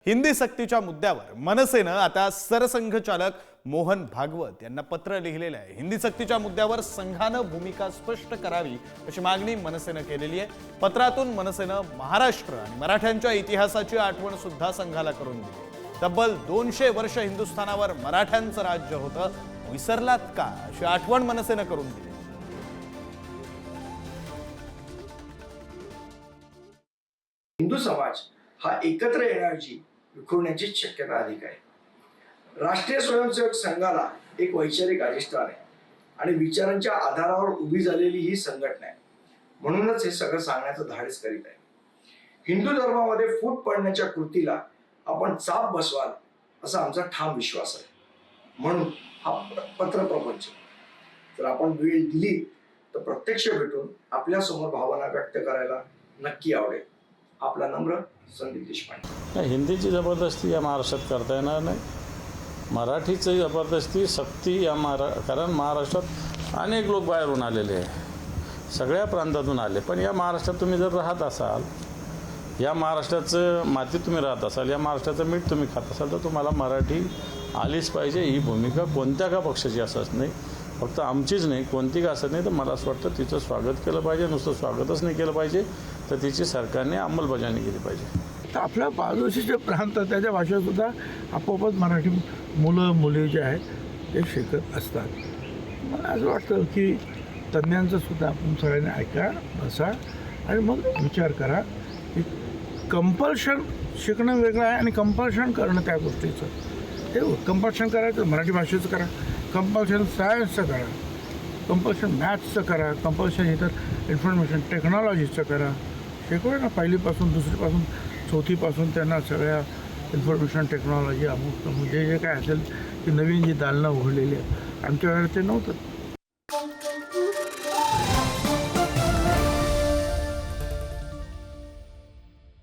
हिंदी सक्तीच्या मुद्द्यावर मनसेनं आता सरसंघचालक मोहन भागवत यांना पत्र लिहिलेलं आहे। हिंदी सक्तीच्या मुद्द्यावर संघानं भूमिका स्पष्ट करावी अशी मागणी मनसेनं केलेली आहे। पत्रातून मनसेनं महाराष्ट्र आणि मराठ्यांच्या इतिहासाची आठवण सुद्धा संघाला करून दिली। तब्बल 200 वर्ष हिंदुस्थानावर मराठ्यांचं राज्य होतं, विसरलात का अशी आठवण मनसेनं करून दिली। हिंदू समाज हा एकत्र येण्याची विखुरण्याची शक्यता अधिक आहे। राष्ट्रीय स्वयंसेवक संघाला एक वैचारिक अधिष्ठान आहे आणि विचारांच्या आधारावर उभी झालेली ही संघटना आहे, म्हणूनच हे सगळं सांगण्याचं धाडस करीत आहे। हिंदू धर्मामध्ये फूट पडण्याच्या कृतीला आपण चाप बसवाल असा आमचा ठाम विश्वास आहे, म्हणून हा पत्र प्रपंच जर आपण वेळ दिली तर प्रत्यक्ष भेटून आपल्या समोर भावना व्यक्त करायला नक्की आवडेल। आपला नम्र संदीप देशपांडे। हिंदीची जबरदस्ती या महाराष्ट्रात करता येणार नाही, मराठीची जबरदस्ती सक्ती या कारण महाराष्ट्रात अनेक लोक बाहेरून आलेले आहे, सगळ्या प्रांतातून आले, पण या महाराष्ट्रात तुम्ही जर राहत असाल, या महाराष्ट्राचं मातीत तुम्ही राहत असाल, या महाराष्ट्राचं मीठ तुम्ही खात असाल तर तुम्हाला मराठी आलीच पाहिजे। ही भूमिका कोणत्या का पक्षाची असत नाही, फक्त आमचीच नाही, कोणती का असत नाही, तर मला असं वाटतं तिचं स्वागत केलं पाहिजे। नुसतं स्वागतच नाही केलं पाहिजे तर तिची सरकारने अंमलबजावणी केली पाहिजे। तर आपल्या बाजूचे प्रांत त्याच्या भाषेतसुद्धा आपोआपच मराठी मुलं मुली जे आहेत ते शिकत असतात। मला असं वाटतं की तज्ज्ञांचं सुद्धा आपण सगळ्यांनी ऐका, बसा आणि मग विचार करा की कंपल्शन शिकणं वेगळं आहे आणि कंपल्शन करणं त्या गोष्टीचं, हे कंपल्शन करायचं मराठी भाषेचं करा, कंपल्शन सायन्सचं करा, कंपल्शन मॅथ्सचं करा, कंपल्शन इतर इन्फॉर्मेशन टेक्नॉलॉजीचं करा। शिकवू ना पहिलीपासून दुसरीपासून चौथीपासून त्यांना सगळ्या इन्फॉर्मेशन टेक्नॉलॉजी अमुक जे काय असेल की नवीन जी दालनं उघडलेली आहेत, आमच्या वेळेला ते नव्हतं।